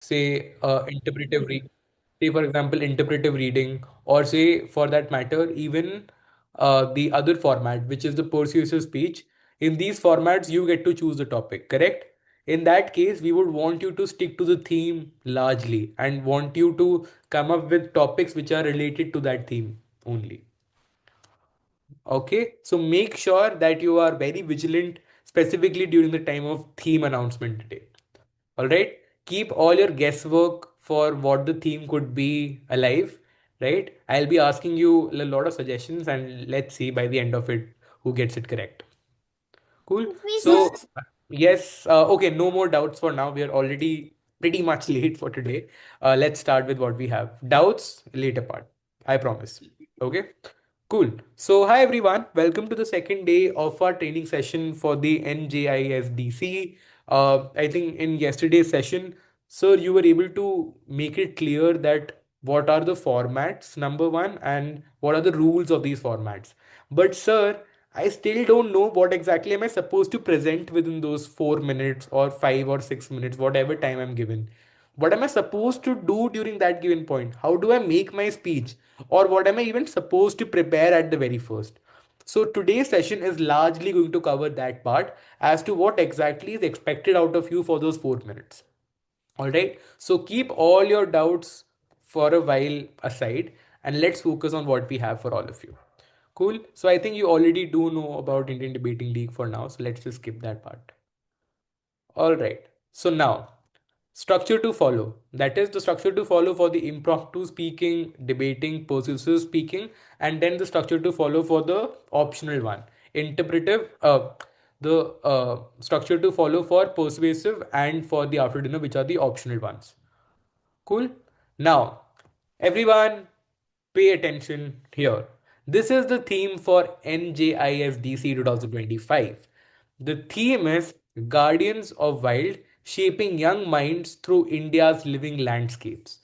say interpretive read, say for example interpretive reading, or say for that matter even the other format, which is the persuasive speech. In these formats, you get to choose the topic, correct? In that case, we would want you to stick to the theme largely and want you to come up with topics which are related to that theme only. Okay, so make sure that you are very vigilant, specifically during the time of theme announcement today. All right, keep all your guesswork for what the theme could be alive, right? I'll be asking you a lot of suggestions, and let's see by the end of it who gets it correct. Cool. Yes. So, yes, okay, no more doubts for now. We are already pretty much late for today. Let's start with what we have. Doubts later part. I promise. Okay. Cool. So, hi everyone. Welcome to the second day of our training session for the NJISDC. I think in yesterday's session, sir, you were able to make it clear that what are the formats, number one, and what are the rules of these formats. But, sir, I still don't know what exactly am I supposed to present within those 4 minutes or 5 or 6 minutes, whatever time I'm given. What am I supposed to do during that given point? How do I make my speech? Or what am I even supposed to prepare at the very first? So today's session is largely going to cover that part as to what exactly is expected out of you for those 4 minutes. All right. So keep all your doubts for a while aside and let's focus on what we have for all of you. Cool. So I think you already do know about Indian Debating League for now. So let's just skip that part. All right. So now, structure to follow. That is the structure to follow for the impromptu speaking, debating, persuasive speaking, and then the structure to follow for the optional one. Interpretive, the structure to follow for persuasive and for the after dinner, which are the optional ones. Cool. Now, everyone, pay attention here. This is the theme for NJISDC 2025. The theme is Guardians of Wild Shaping Young Minds Through India's Living Landscapes.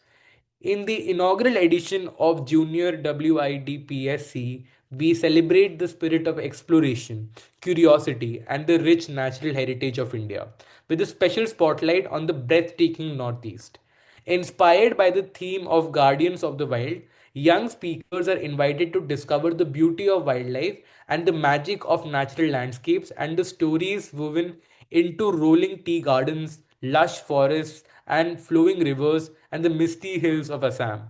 In the inaugural edition of Junior WIDPSC, we celebrate the spirit of exploration, curiosity, and the rich natural heritage of India, with a special spotlight on the breathtaking Northeast. Inspired by the theme of Guardians of the Wild, young speakers are invited to discover the beauty of wildlife and the magic of natural landscapes and the stories woven into rolling tea gardens, lush forests, and flowing rivers and the misty hills of Assam.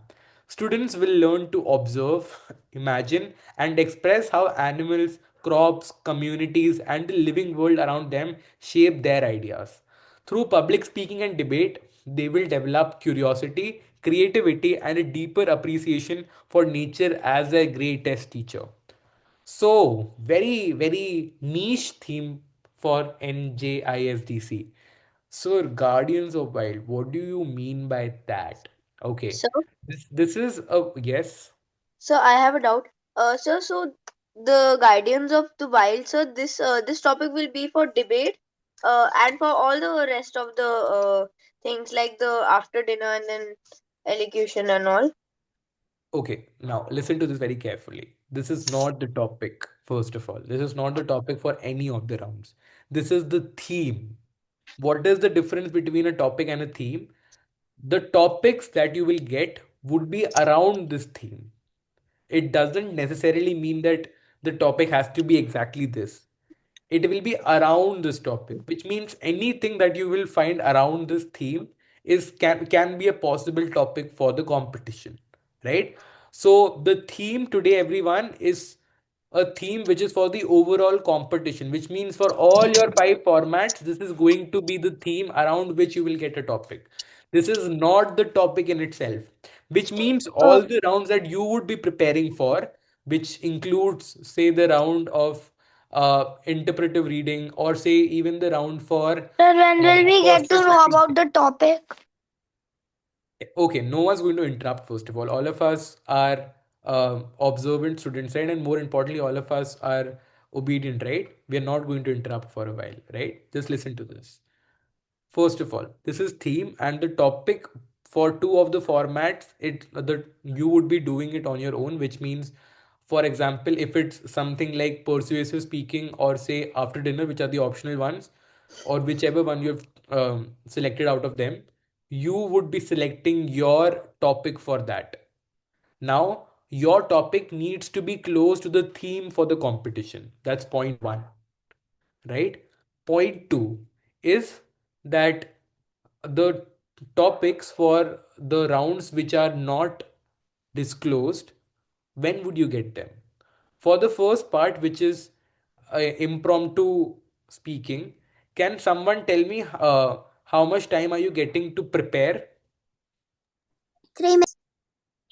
Students will learn to observe, imagine, and express how animals, crops, communities, and the living world around them shape their ideas. Through public speaking and debate, they will develop curiosity, creativity, and a deeper appreciation for nature as their greatest teacher. So, very, very niche theme for NJISDC. So, Guardians of Wild, what do you mean by that? Okay. So, This is a yes. so I have a doubt. So the Guardians of the Wild. So this topic will be for debate, and for all the rest of the things like the after dinner and then elocution and all. Okay, now listen to this very carefully. This is not the topic, first of all. This is not the topic for any of the rounds. This is the theme. What is the difference between a topic and a theme? The topics that you will get would be around this theme. It doesn't necessarily mean that the topic has to be exactly this. It will be around this topic, which means anything that you will find around this theme is can be a possible topic for the competition, right? So the theme today, everyone, is a theme which is for the overall competition, which means for all your 5 formats, this is going to be the theme around which you will get a topic. This is not the topic in itself, which means all Oh, the rounds that you would be preparing for, which includes, say, the round of interpretive reading, or say even the round Sir, when will we get to persuasive know about speaking. the topic? Okay, no one's going to interrupt, first of all. All of us are observant students, right? And more importantly, all of us are obedient, right? We are not going to interrupt for a while, right? Just listen to this. First of all, this is theme and the topic for two of the formats. The you would be doing it on your own, which means, for example, if it's something like persuasive speaking or say after dinner, which are the optional ones, or whichever one you have selected out of them, you would be selecting your topic for that. Now, your topic needs to be close to the theme for the competition. That's point one, right? Point two is that the topics for the rounds which are not disclosed, when would you get them? For the first part, which is impromptu speaking, can someone tell me how much time are you getting to prepare? 3 minutes.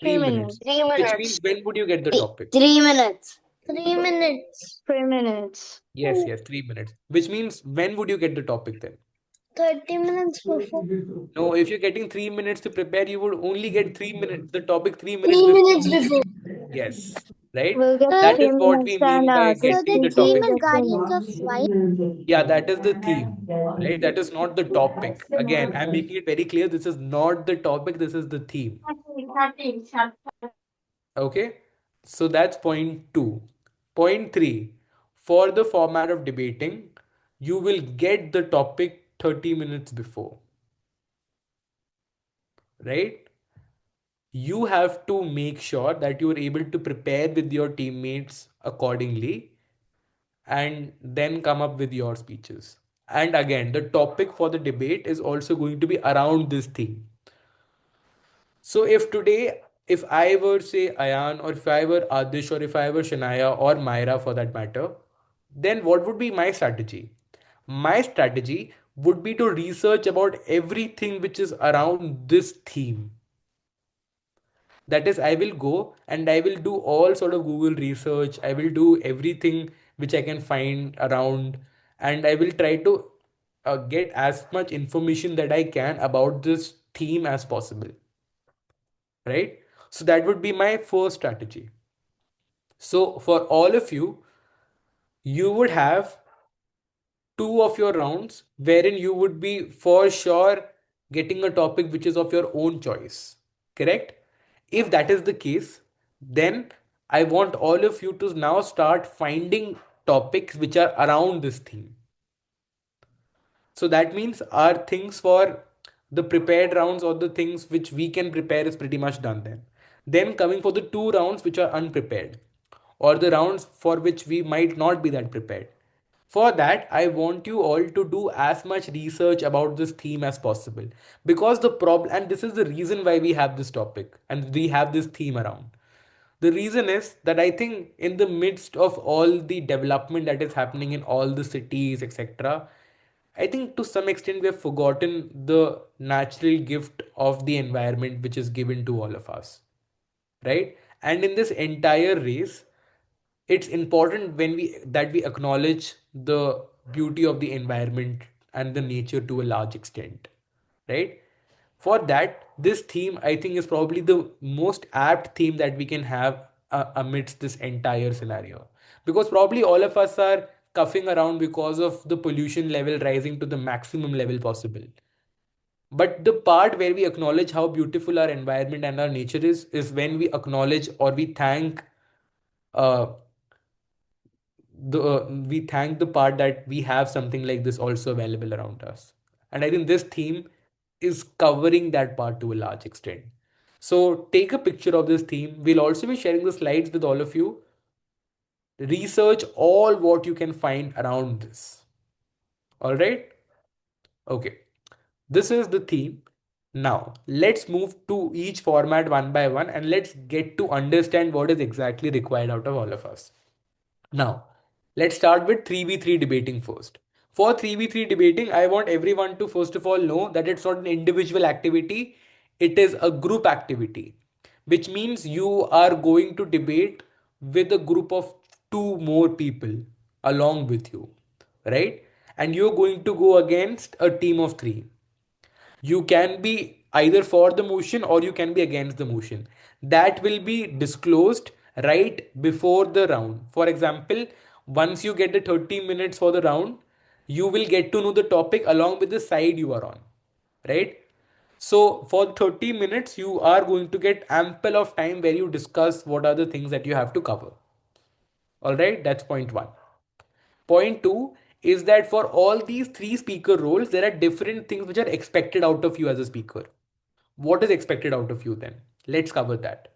3 minutes. 3 minutes. Which means when would you get the topic? 3 minutes. 3 minutes. 3 minutes. Yes, yes, 3 minutes. Which means when would you get the topic then? 30 minutes before. No, if you're getting 3 minutes to prepare, you would only get 3 minutes, the topic 3 minutes 3 minutes before. before. Yes, right? We'll get That is three what minutes we and mean by six So the getting the theme people topic. is get 3 Guardians of minutes. Wild. Yeah, that is the theme, right? That is not the topic. Again, I'm making it very clear this is not the topic, this is the theme. Okay, so that's point two. Point three, for the format of debating, you will get the topic 30 minutes before, right? You have to make sure that you are able to prepare with your teammates accordingly and then come up with your speeches. And again, the topic for the debate is also going to be around this theme. So if today, if I were say Ayan, or if I were Adish, or if I were Shanaya or Myra for that matter, then what would be my strategy? My strategy would be to research about everything which is around this theme. That is, I will go and I will do all sort of Google research. I will do everything which I can find around, and I will try to get as much information that I can about this theme as possible, right? So that would be my first strategy. So for all of you, you would have two of your rounds wherein you would be for sure getting a topic which is of your own choice. Correct? If that is the case, then I want all of you to now start finding topics which are around this theme. So that means our things for the prepared rounds, or the things which we can prepare, is pretty much done then. Then coming for the two rounds which are unprepared, or the rounds for which we might not be that prepared. For that, I want you all to do as much research about this theme as possible. Because the problem, and this is the reason why we have this topic and we have this theme around. The reason is that I think in the midst of all the development that is happening in all the cities, etc., I think to some extent we have forgotten the natural gift of the environment which is given to all of us, right? And in this entire race, it's important when we acknowledge the beauty of the environment and the nature to a large extent, right? For that, this theme I think is probably the most apt theme that we can have amidst this entire scenario, because probably all of us are cuffing around because of the pollution level rising to the maximum level possible. But the part where we acknowledge how beautiful our environment and our nature is when we acknowledge, or we thank uh, we thank the part that we have something like this also available around us. And I think this theme is covering that part to a large extent. So take a picture of this theme. We'll also be sharing the slides with all of you. Research all what you can find around this. All right? Okay. This is the theme. Now, let's move to each format one by one, and let's get to understand what is exactly required out of all of us. Now, let's start with 3v3 debating first. For 3v3 debating, I want everyone to first of all know that it's not an individual activity, it is a group activity, which means you are going to debate with a group of two more people along with you, right? And you're going to go against a team of three. You can be either for the motion or you can be against the motion. That will be disclosed right before the round. For example, once you get the 30 minutes for the round, you will get to know the topic along with the side you are on, right? So for 30 minutes, you are going to get ample of time where you discuss what are the things that you have to cover. All right, that's point one. Point two, is that for all these three speaker roles, there are different things which are expected out of you as a speaker. What is expected out of you then? Let's cover that.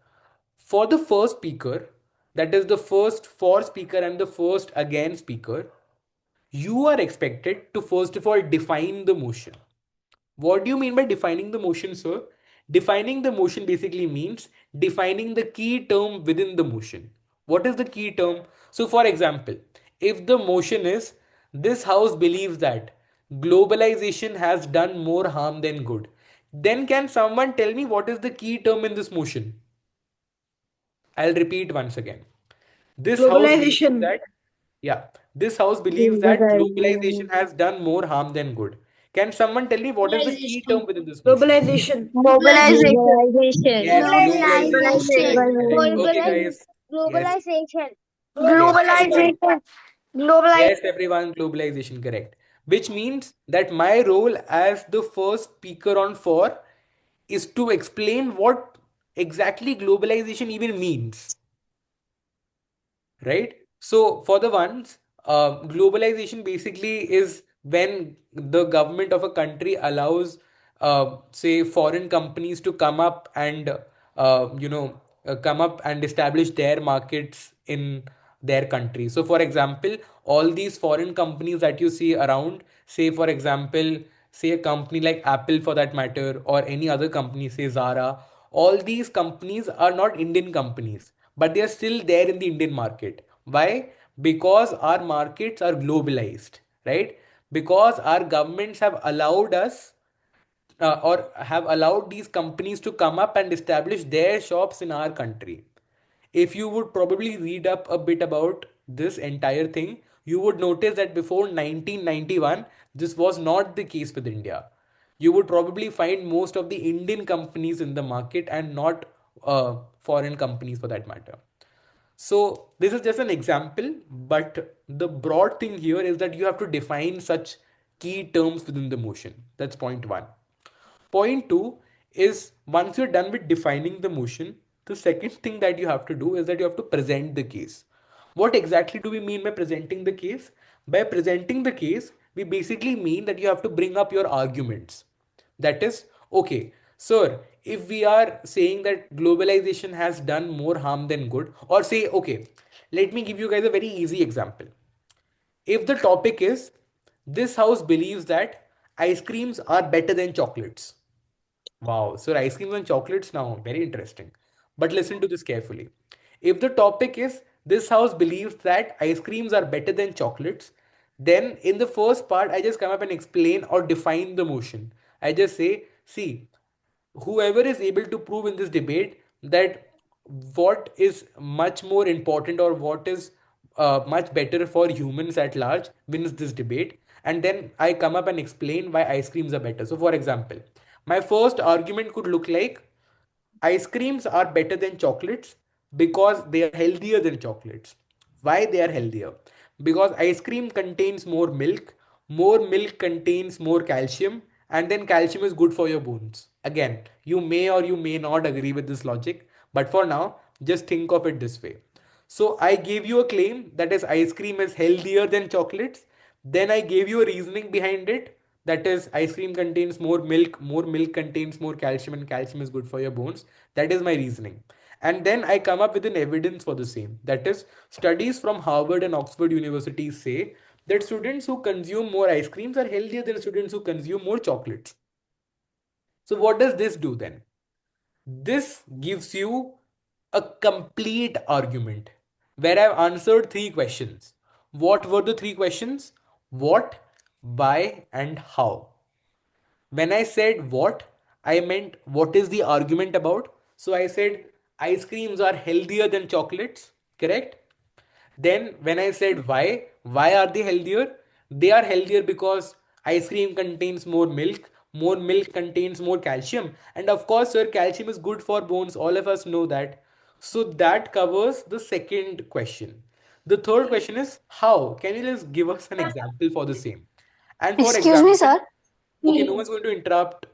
For the first speaker, that is the first for speaker and the first again speaker, you are expected to first of all define the motion. What do you mean by defining the motion, sir? Defining the motion basically means defining the key term within the motion. What is the key term? So, for example, if the motion is this house believes that globalization has done more harm than good, then can someone tell me what is the key term in this motion? I'll repeat once again. This house believes Globalization. that, yeah, this house believes that globalization Globalization. has done more harm than good. Can someone tell me what is the key Globalization. term within this motion? Globalization. Mobilization. Globalization. Yes, globalization. Globalization. Correct, correct. Okay, Globalization. guys. Yes, Globalization. yes, everyone. Globalization. Globalization. Yes, everyone. Globalization, correct. Which means that my role as the first speaker on four is to explain what exactly globalization even means. Right? So for the ones, globalization basically is when the government of a country allows, say, foreign companies to come up and, come up and establish their markets in their country. So, for example, all these foreign companies that you see around, say, for example, say a company like Apple for that matter, or any other company, say Zara, all these companies are not Indian companies, but they are still there in the Indian market. Why? Because our markets are globalized, right? Because our governments have allowed us, or have allowed these companies to come up and establish their shops in our country. If you would probably read up a bit about this entire thing, you would notice that before 1991, this was not the case with India. You would probably find most of the Indian companies in the market and not foreign companies for that matter. So this is just an example, but the broad thing here is that you have to define such key terms within the motion. That's point one. Point two is once you're done with defining the motion, the second thing that you have to do is that you have to present the case. What exactly do we mean by presenting the case? By presenting the case, we basically mean that you have to bring up your arguments. That is, okay, sir, if we are saying that globalization has done more harm than good, or say, okay, let me give you guys a very easy example. If the topic is this house believes that ice creams are better than chocolates. Wow, so ice creams and chocolates now, very interesting. But listen to this carefully. If the topic is this house believes that ice creams are better than chocolates, then in the first part, I just come up and explain or define the motion. I just say, see, whoever is able to prove in this debate that what is much more important or what is much better for humans at large wins this debate. And then I come up and explain why ice creams are better. So, for example, my first argument could look like ice creams are better than chocolates because they are healthier than chocolates. Why they are healthier? Because ice cream contains more milk contains more calcium, and then calcium is good for your bones. Again, you may or you may not agree with this logic, but for now, just think of it this way. So I gave you a claim that is ice cream is healthier than chocolates. Then I gave you a reasoning behind it. That is ice cream contains more milk contains more calcium, and calcium is good for your bones. That is my reasoning. And then I come up with an evidence for the same. That is, studies from Harvard and Oxford universities say that students who consume more ice creams are healthier than students who consume more chocolates. So what does this do then? This gives you a complete argument where I've answered three questions. What were the three questions? What, why, and how. When I said what, I meant what is the argument about. So I said ice creams are healthier than chocolates, correct? Then when I said why are they healthier? They are healthier because ice cream contains more milk contains more calcium, and of course, sir, calcium is good for bones. All of us know that. So that covers the second question. The third question is how? Can you just give us an example for the same? And for Excuse me, example, sir. okay, no one's going to interrupt,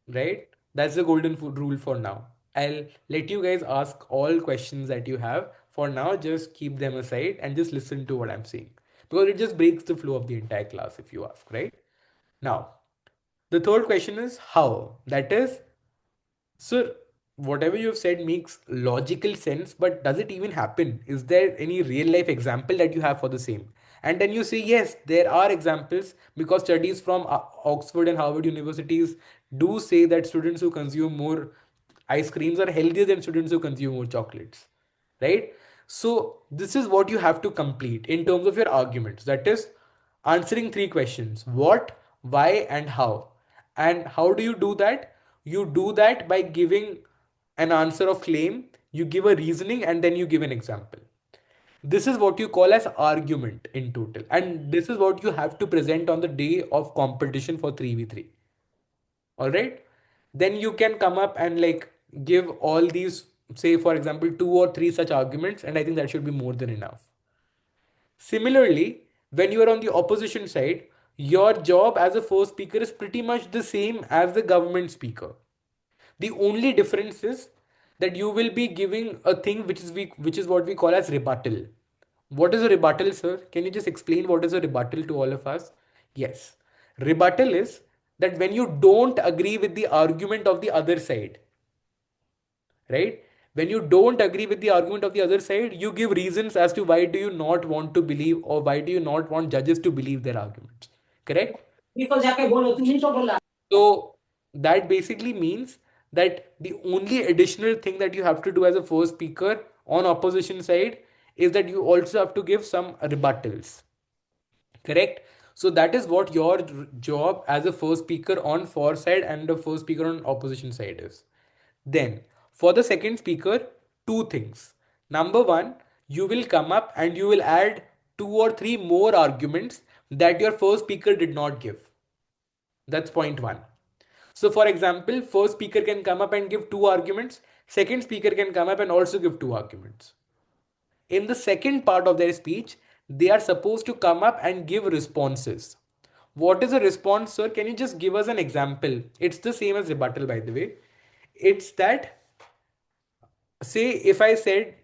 right? That's the golden rule for now. I'll let you guys ask all questions that you have. For now, just keep them aside and just listen to what I'm saying. because it just breaks the flow of the entire class, if you ask, right? Now, the third question is how. That is, sir, whatever you've said makes logical sense, but does it even happen? Is there any real life example that you have for the same? And then you say, yes, there are examples because studies from Oxford and Harvard universities do say that students who consume more ice creams are healthier than students who consume more chocolates, right? So, this is what you have to complete in terms of your arguments. That is, answering three questions: what, why, and how. And how do you do that? You do that by giving an answer of claim, you give a reasoning, and then you give an example. This is what you call as argument in total. And this is what you have to present on the day of competition for 3v3. All right. Then you can come up and like give all these, say, for example, two or three such arguments, and I think that should be more than enough. Similarly, when you are on the opposition side, your job as a first speaker is pretty much the same as the government speaker. The only difference is that you will be giving a thing which is what we call as rebuttal. What is a rebuttal, sir? Can you just explain what is a rebuttal to all of us? Yes. Rebuttal is that when you don't agree with the argument of the other side, right? When you don't agree with the argument of the other side, you give reasons as to why do you not want to believe or why do you not want judges to believe their arguments. Correct? So that basically means that the only additional thing that you have to do as a first speaker on opposition side is that you also have to give some rebuttals. Correct? So that is what your job as a first speaker on for side and the first speaker on opposition side is. Then for the second speaker, two things. Number one, you will come up and you will add two or three more arguments that your first speaker did not give. That's point one. So for example, first speaker can come up and give two arguments. Second speaker can come up and also give two arguments. In the second part of their speech, they are supposed to come up and give responses. What is a response, sir? Can you just give us an example? It's the same as rebuttal, by the way. It's that, say, if I said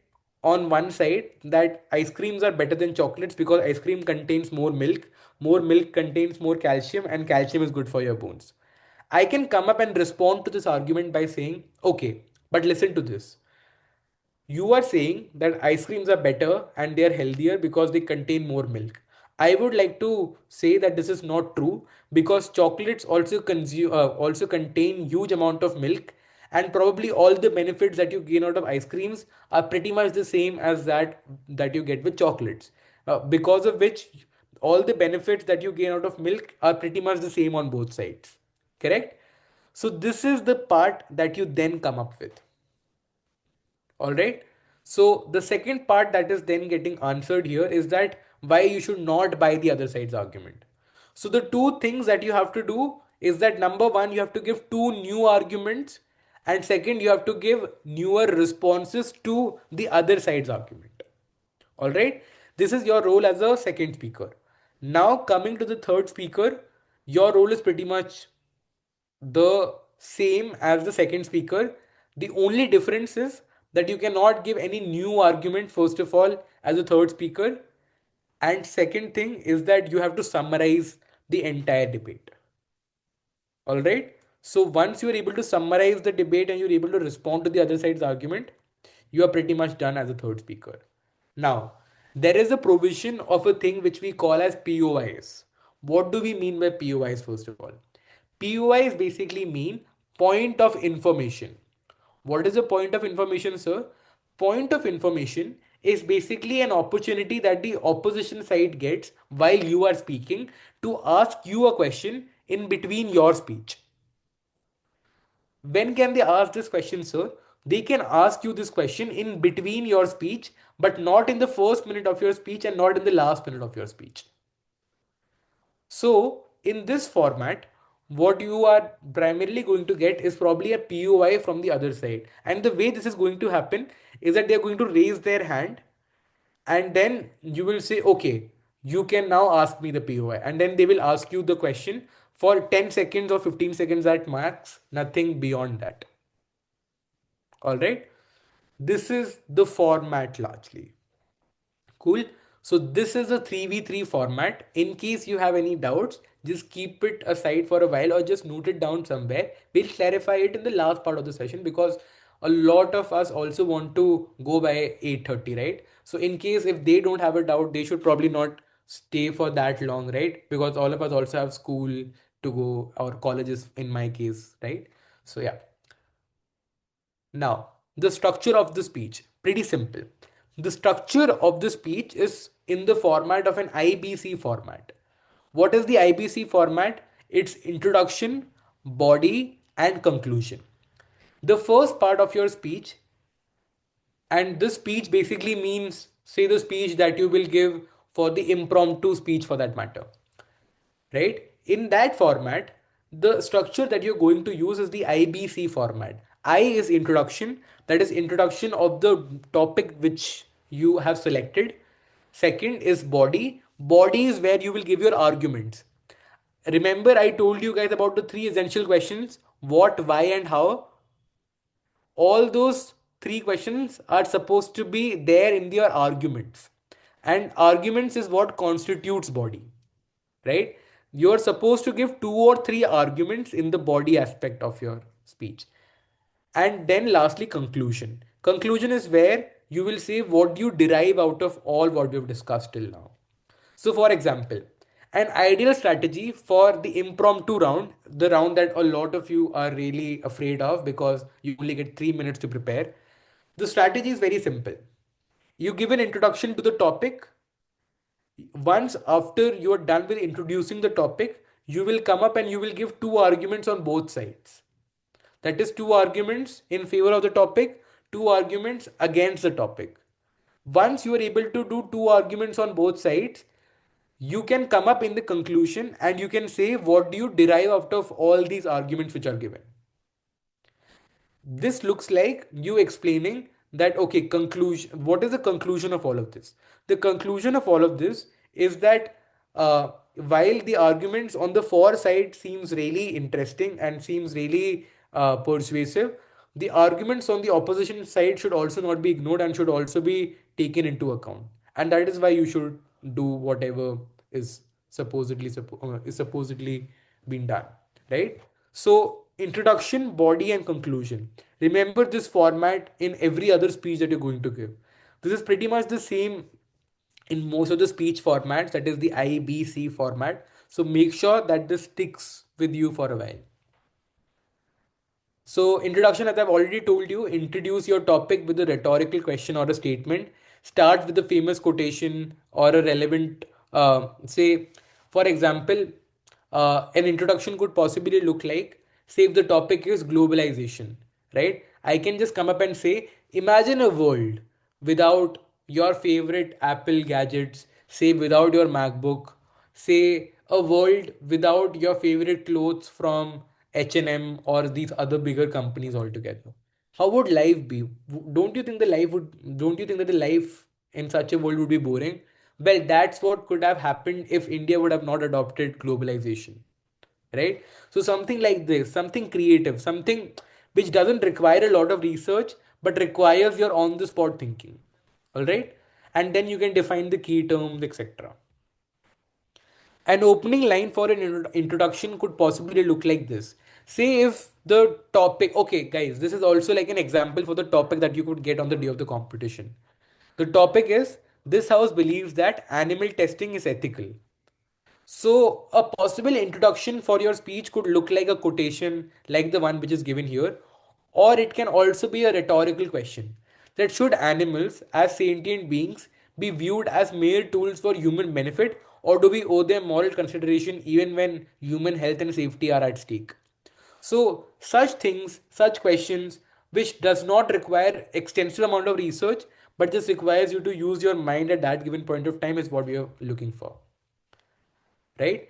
on one side that ice creams are better than chocolates because ice cream contains more milk contains more calcium, and calcium is good for your bones. I can come up and respond to this argument by saying, okay, but listen to this. You are saying that ice creams are better and they are healthier because they contain more milk. I would like to say that this is not true because chocolates also contain huge amount of milk, and probably all the benefits that you gain out of ice creams are pretty much the same as that you get with chocolates. Because of which all the benefits that you gain out of milk are pretty much the same on both sides. Correct? So this is the part that you then come up with. All right. So the second part that is then getting answered here is that why you should not buy the other side's argument. So the two things that you have to do is that number one, you have to give two new arguments, and second, you have to give newer responses to the other side's argument. All right. This is your role as a second speaker. Now coming to the third speaker, your role is pretty much the same as the second speaker. The only difference is that you cannot give any new argument, first of all, as a third speaker. And second thing is that you have to summarize the entire debate. All right. So once you are able to summarize the debate and you're able to respond to the other side's argument, you are pretty much done as a third speaker. Now, there is a provision of a thing which we call as POIs. What do we mean by POIs, first of all? POIs basically mean point of information. What is a point of information, sir? Point of information is basically an opportunity that the opposition side gets while you are speaking to ask you a question in between your speech. When can they ask this question, sir? They can ask you this question in between your speech, but not in the first minute of your speech and not in the last minute of your speech. So, in this format, what you are primarily going to get is probably a POI from the other side. And the way this is going to happen is that they are going to raise their hand, and then you will say, okay, you can now ask me the POI. And then they will ask you the question for 10 seconds or 15 seconds at max, nothing beyond that. All right. This is the format largely. Cool. So this is a 3v3 format. In case you have any doubts, just keep it aside for a while or just note it down somewhere. We'll clarify it in the last part of the session because a lot of us also want to go by 8:30, right? So in case if they don't have a doubt, they should probably not stay for that long, right? Because all of us also have school to go or colleges in my case, right? So yeah. Now, the structure of the speech, pretty simple. The structure of the speech is in the format of an IBC format. What is the IBC format? It's introduction, body, and conclusion. The first part of your speech, and this speech basically means, say, the speech that you will give for the impromptu speech for that matter, right? In that format, the structure that you're going to use is the IBC format. I is introduction, that is introduction of the topic which you have selected. Second is body. Body is where you will give your arguments. Remember, I told you guys about the three essential questions: what, why, and how. All those three questions are supposed to be there in your arguments. And arguments is what constitutes body, right? You're supposed to give two or three arguments in the body aspect of your speech. And then lastly, conclusion. Conclusion is where you will say what you derive out of all what we've discussed till now. So, for example, an ideal strategy for the impromptu round, the round that a lot of you are really afraid of because you only get 3 minutes to prepare, the strategy is very simple. You give an introduction to the topic. Once after you are done with introducing the topic, you will come up and you will give two arguments on both sides. That is, two arguments in favor of the topic, two arguments against the topic. Once you are able to do two arguments on both sides, you can come up in the conclusion and you can say what do you derive out of all these arguments which are given. This looks like you explaining that, okay, conclusion, what is the conclusion of all of this? The conclusion of all of this is that while the arguments on the for side seems really interesting and seems really persuasive, the arguments on the opposition side should also not be ignored and should also be taken into account. And that is why you should do whatever is supposedly being done, right? So introduction, body, and conclusion. Remember this format in every other speech that you're going to give. This is pretty much the same in most of the speech formats, that is the IBC format. So make sure that this sticks with you for a while. So, introduction, as I've already told you, introduce your topic with a rhetorical question or a statement. Start with a famous quotation or a relevant, say, for example, an introduction could possibly look like, say, if the topic is globalization, right? I can just come up and say, imagine a world without your favorite Apple gadgets, say, without your MacBook, say, a world without your favorite clothes from H&M or these other bigger companies altogether. How would life be? Don't you think that the life in such a world would be boring? Well, that's what could have happened if India would have not adopted globalization, right? So something like this, something creative, something which doesn't require a lot of research but requires your on the spot thinking. All right? And then you can define the key terms, etc. An opening line for an introduction could possibly look like this. Say if the topic, okay, guys, this is also like an example for the topic that you could get on the day of the competition. The topic is, this house believes that animal testing is ethical. So, a possible introduction for your speech could look like a quotation like the one which is given here, or it can also be a rhetorical question that should animals, as sentient beings, be viewed as mere tools for human benefit, or do we owe them moral consideration even when human health and safety are at stake? So, such things, such questions, which does not require extensive amount of research, but just requires you to use your mind at that given point of time, is what we are looking for, right?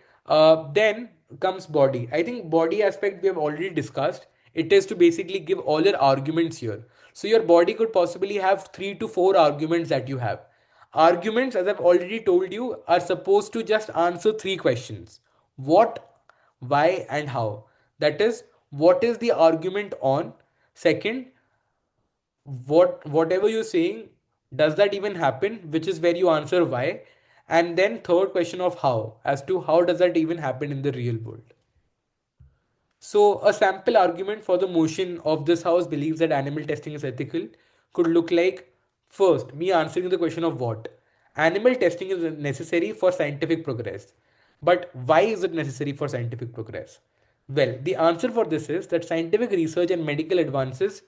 Then comes body. I think body aspect we have already discussed. It is to basically give all your arguments here. So your body could possibly have 3 to 4 arguments that you have. Arguments, as I've already told you, are supposed to just answer three questions: what, why, and how. That is, what is the argument on? Second, whatever you're saying, Does that even happen? Which is where you answer why. And then third question of how, as to how does that even happen in the real world. So, a sample argument for the motion of this house believes that animal testing is ethical could look like first, me answering the question of what. Animal testing is necessary for scientific progress. But why is it necessary for scientific progress? Well, the answer for this is that scientific research and medical advances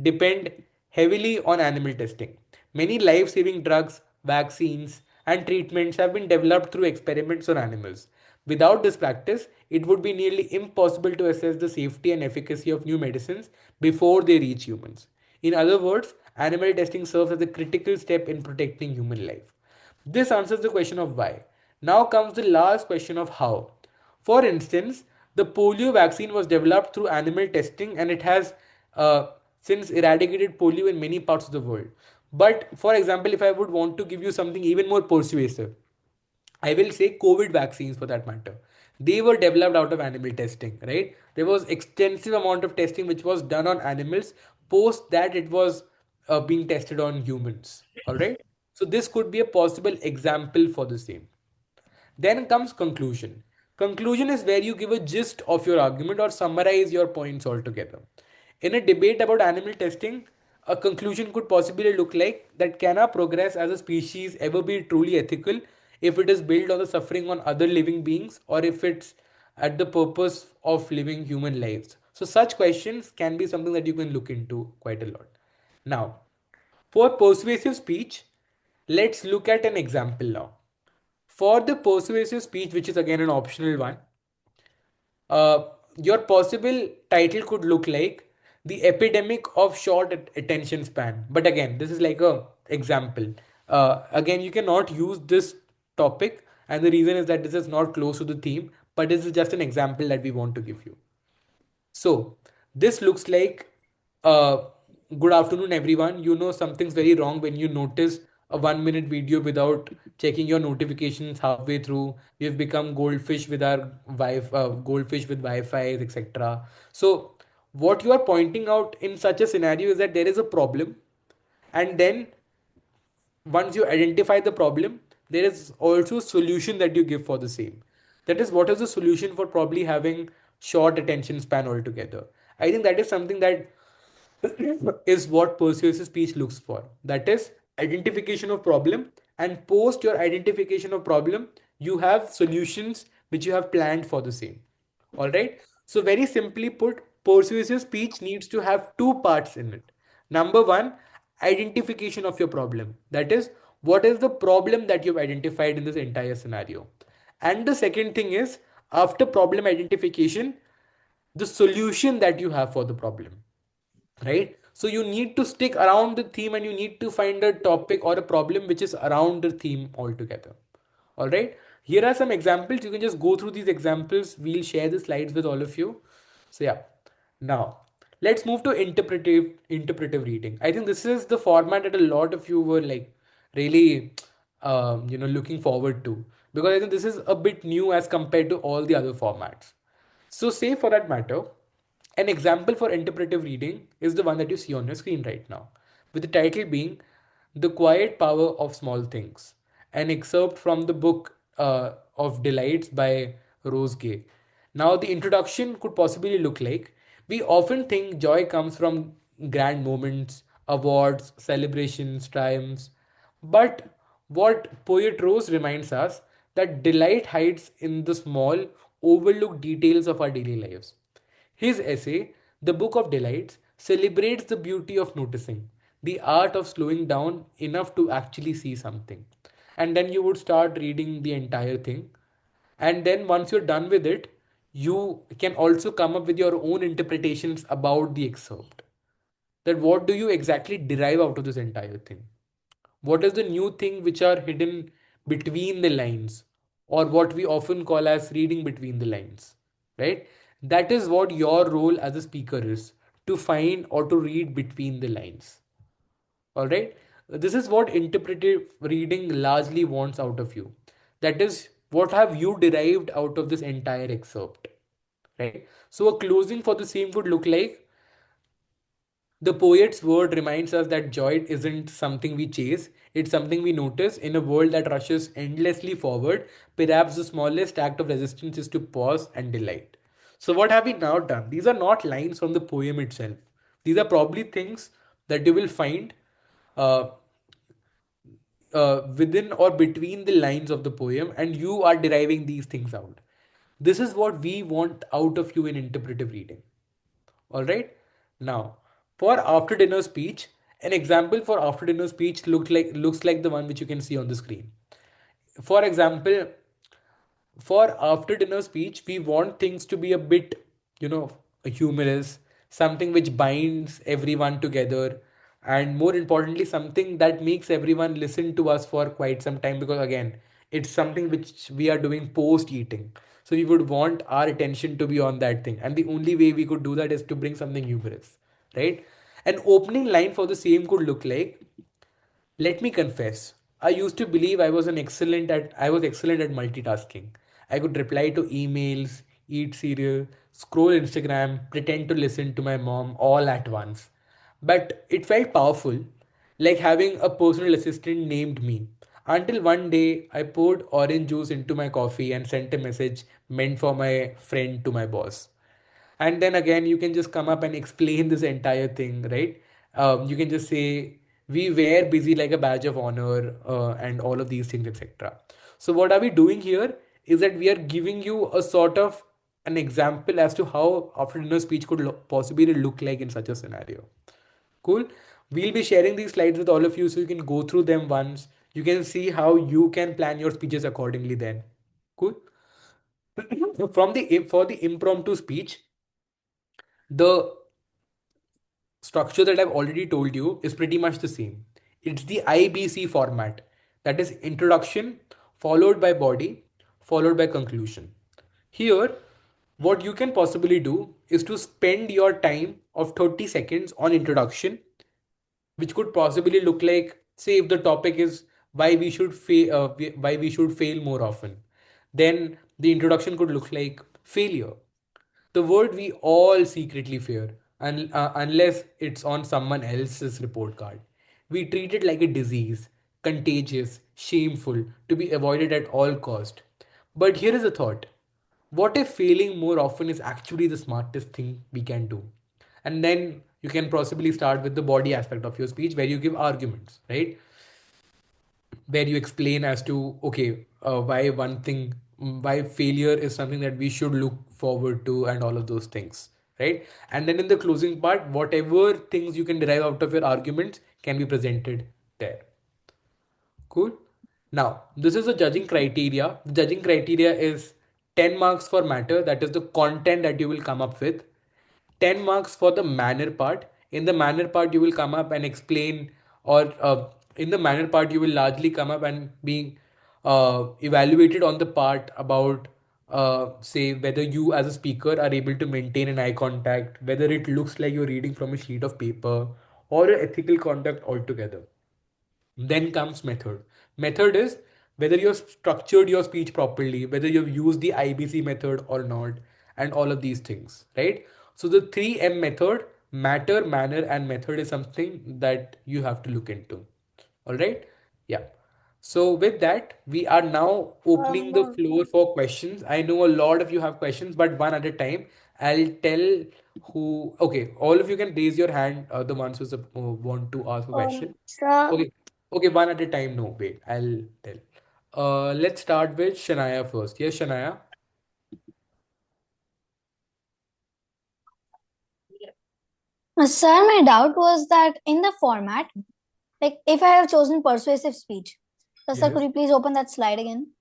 depend heavily on animal testing. Many life saving drugs, vaccines, and treatments have been developed through experiments on animals. Without this practice, it would be nearly impossible to assess the safety and efficacy of new medicines before they reach humans. In other words, animal testing serves as a critical step in protecting human life. This answers the question of why. Now comes the last question of how. For instance, the polio vaccine was developed through animal testing and it has uh, since eradicated polio in many parts of the world. But for example, if I would want to give you something even more persuasive, I will say COVID vaccines for that matter. They were developed out of animal testing, right? There was extensive amount of testing which was done on animals. Post that, it was being tested on humans. All right. So this could be a possible example for the same. Then comes conclusion. Conclusion is where you give a gist of your argument or summarize your points altogether. In a debate about animal testing, a conclusion could possibly look like that can our progress as a species ever be truly ethical if it is built on the suffering on other living beings or if it's at the purpose of living human lives. So such questions can be something that you can look into quite a lot. Now, for persuasive speech, let's look at an example now. For the persuasive speech, which is again an optional one, uh, your possible title could look like the epidemic of short attention span. But again, this is like a example. Again, you cannot use this topic, and the reason is that this is not close to the theme, but this is just an example that we want to give you. So, this looks like uh, good afternoon, everyone. You know something's very wrong when you notice a 1 minute video without checking your notifications halfway through. We've become goldfish with our goldfish with Wi-Fi, etc. So, what you are pointing out in such a scenario is that there is a problem, and then once you identify the problem, there is also solution that you give for the same. That is, what is the solution for probably having short attention span altogether? I think that is something that is what persuasive speech looks for. That is identification of problem, and post your identification of problem, you have solutions which you have planned for the same. All right. So very simply put, persuasive speech needs to have two parts in it. Number one, identification of your problem. That is, what is the problem that you've identified in this entire scenario? And the second thing is, after problem identification, the solution that you have for the problem, right? So you need to stick around the theme and you need to find a topic or a problem which is around the theme altogether. All right, here are some examples. You can just go through these examples. We'll share the slides with all of you. So yeah, now let's move to interpretive reading. I think this is the format that a lot of you were like really looking forward to, because I think this is a bit new as compared to all the other formats. So, say for that matter, an example for interpretive reading is the one that you see on your screen right now, with the title being The Quiet Power of Small Things, an excerpt from the book of Delights by Rose Gay. Now, the introduction could possibly look like we often think joy comes from grand moments, awards, celebrations, triumphs, but what poet Rose reminds us that delight hides in the small, overlooked details of our daily lives. His essay, The Book of Delights, celebrates the beauty of noticing, the art of slowing down enough to actually see something. And then you would start reading the entire thing. And then once you're done with it, you can also come up with your own interpretations about the excerpt. That what do you exactly derive out of this entire thing? What is the new thing which are hidden between the lines, or what we often call as reading between the lines, right? That is what your role as a speaker is, to find or to read between the lines. All right. This is what interpretive reading largely wants out of you. That is, what have you derived out of this entire excerpt, right? So, a closing for the same would look like The poet's word reminds us that joy isn't something we chase, it's something we notice in a world that rushes endlessly forward. Perhaps the smallest act of resistance is to pause and delight. So, what have we now done? These are not lines from the poem itself. These are probably things that you will find uh, within or between the lines of the poem, and you are deriving these things out. This is what we want out of you in interpretive reading. All right. Now, for after dinner speech, an example for after dinner speech looks like the one which you can see on the screen. For example, for after dinner speech, we want things to be a bit, humorous, something which binds everyone together, and more importantly, something that makes everyone listen to us for quite some time because, again, it's something which we are doing post eating. So we would want our attention to be on that thing. And the only way we could do that is to bring something humorous, right? An opening line for the same could look like, let me confess, I used to believe I was excellent at multitasking. I could reply to emails, eat cereal, scroll Instagram, pretend to listen to my mom all at once. But it felt powerful, like having a personal assistant named me. Until one day I poured orange juice into my coffee and sent a message meant for my friend to my boss. And then again, you can just come up and explain this entire thing, right? You can just say we were busy like a badge of honor, and all of these things, etc. So what are we doing here is that we are giving you a sort of an example as to how after dinner speech could possibly look like in such a scenario. Cool. We'll be sharing these slides with all of you so you can go through them once. You can see how you can plan your speeches accordingly then. Cool. From the for the impromptu speech, the structure that I've already told you is pretty much the same. It's the IBC format, that is introduction, followed by body, followed by conclusion. Here, what you can possibly do is to spend your time of 30 seconds on introduction, which could possibly look like, say, if the topic is why we should fail more often, then the introduction could look like failure, the word we all secretly fear, unless it's on someone else's report card. We treat it like a disease, contagious, shameful, to be avoided at all cost. But here is a thought. What if failing more often is actually the smartest thing we can do? And then you can possibly start with the body aspect of your speech where you give arguments, right? Where you explain as to, okay, why failure is something that we should look forward to and all of those things, right? And then in the closing part, whatever things you can derive out of your arguments can be presented there. Cool. Now, this is the judging criteria. The judging criteria is 10 marks for matter, that is the content that you will come up with. 10 marks for the manner part. In the manner part, you will come up and explain, or in the manner part, you will largely come up and be evaluated on the part about, say, whether you as a speaker are able to maintain an eye contact, whether it looks like you're reading from a sheet of paper, or your ethical conduct altogether. Then comes method. Method is whether you've structured your speech properly, whether you've used the IBC method or not, and all of these things, right? So the 3M method, matter, manner, and method, is something that you have to look into. All right? Yeah. So with that, we are now opening the floor for questions. I know a lot of you have questions, but one at a time. I'll tell who. Okay, all of you can raise your hand. The ones who want to ask a question. Sir, Okay, okay, one at a time. No, wait, I'll tell. Let's start with Shania first. Yes, Shania. sir, my doubt was that in the format, like if I have chosen persuasive speech, so sir, Yes. could you please open that slide again?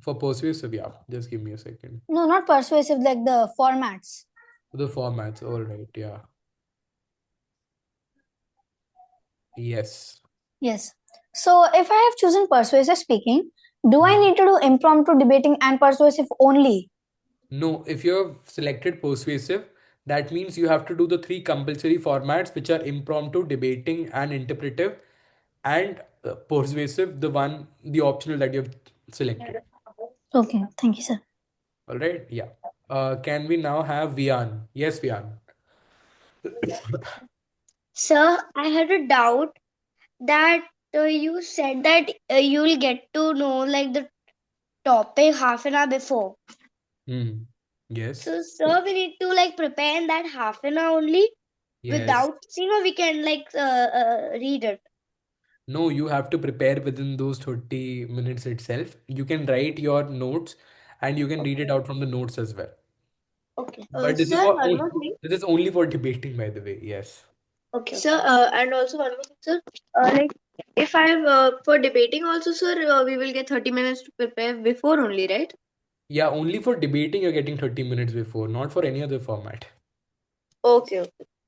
For persuasive, yeah. Just give me a second. No, not persuasive, like the formats. The formats, all right, yeah. Yes. Yes. So if I have chosen persuasive speaking, do I need to do impromptu debating and persuasive only? No, if you have selected persuasive, that means you have to do the three compulsory formats, which are impromptu, debating, and interpretive, and persuasive, the optional that you have selected. Okay, thank you, sir. All right, yeah. Can we now have Vian? Yes, Vian. Sir, I had a doubt that you said that you'll get to know like the topic half an hour before. Hmm. Yes. So, sir, we need to like prepare in that half an hour only Yes. without seeing, or we can like read it. No, you have to prepare within those 30 minutes itself. You can write your notes and you can read it Okay. out from the notes as well. Okay. But this is Sir, for one more thing. this is only for debating, by the way. Yes. Okay. Sir, and also one more thing, sir. Like, if I'm for debating also, sir, we will get 30 minutes to prepare before only, right? Yeah, only for debating you're getting 30 minutes before, not for any other format. Okay.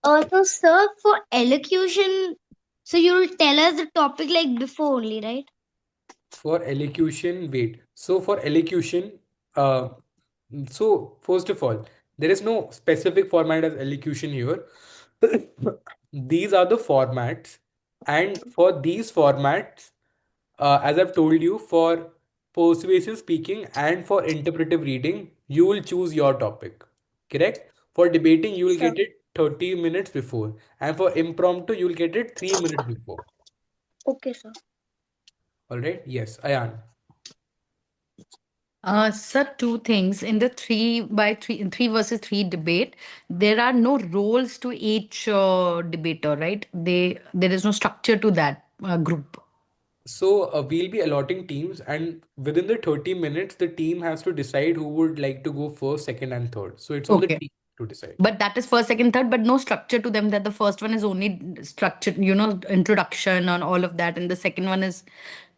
Okay. So, sir, for elocution, so you'll tell us the topic like before only, right? For elocution, wait. So for elocution, uh, so first of all, there is no specific format as elocution here. These are the formats, and for these formats, as I've told you, for persuasive speaking and for interpretive reading, you will choose your topic. Correct? For debating, you will Sure. get it 30 minutes before, and for impromptu, you will get it 3 minutes before. Okay, sir. All right? Yes, Ayan. Sir, two things. In the three versus three debate, there are no roles to each debater, right? There is no structure to that group. So we'll be allotting teams, and within the 30 minutes, the team has to decide who would like to go first, second, and third. So it's on the Okay. team to decide. But that is first, second, third, but no structure to them. That the first one is only structured, introduction and all of that, and the second one is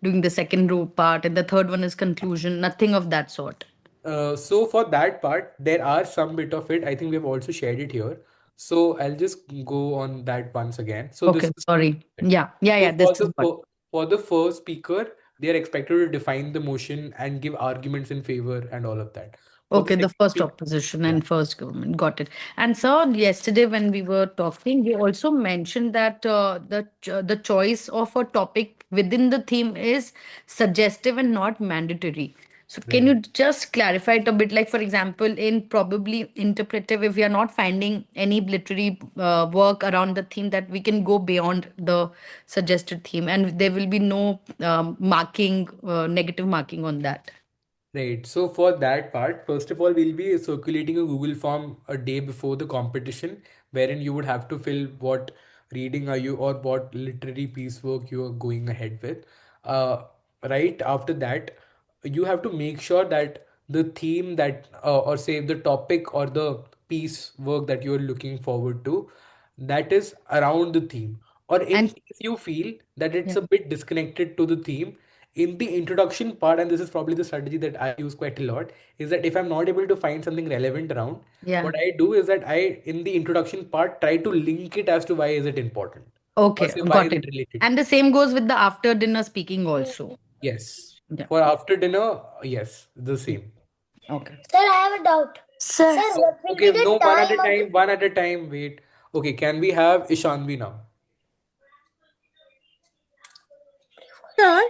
doing the second row part, and the third one is conclusion. Nothing of that sort. So for that part, there are some bit of it. I think we've also shared it here. So I'll just go on that once again. So this Okay, is sorry. Yeah, yeah, so yeah. This is what. for the first speaker, they are expected to define the motion and give arguments in favor and all of that. For the Okay, the second first speaker, opposition yeah. and first government. Got it. And so yesterday when we were talking, you also mentioned that the choice of a topic within the theme is suggestive and not mandatory. So can Right. you just clarify it a bit? Like for example, in probably interpretive, if we are not finding any literary work around the theme, that we can go beyond the suggested theme, and there will be no marking, negative marking on that. Right. So for that part, first of all, we'll be circulating a Google form a day before the competition, wherein you would have to fill what reading are you or what literary piece work you are going ahead with. Uh, right after that, you have to make sure that the theme that or say the topic or the piece work that you are looking forward to, that is around the theme. Or in And case you feel that it's yeah. a bit disconnected to the theme, in the introduction part, and this is probably the strategy that I use quite a lot, is that if I'm not able to find something relevant around, Yeah. what I do is that I, in the introduction part, try to link it as to why is it important, or Okay, say why got is it it. related to. And the same goes with the after dinner speaking also. Yes. Yeah. For after dinner, yes, the same. Okay. Sir, I have a doubt. Sir. Sir, what will Okay, be the no, one at a time of the... time, one at a time. Wait. Okay, can we have Ishanvi now? Sir,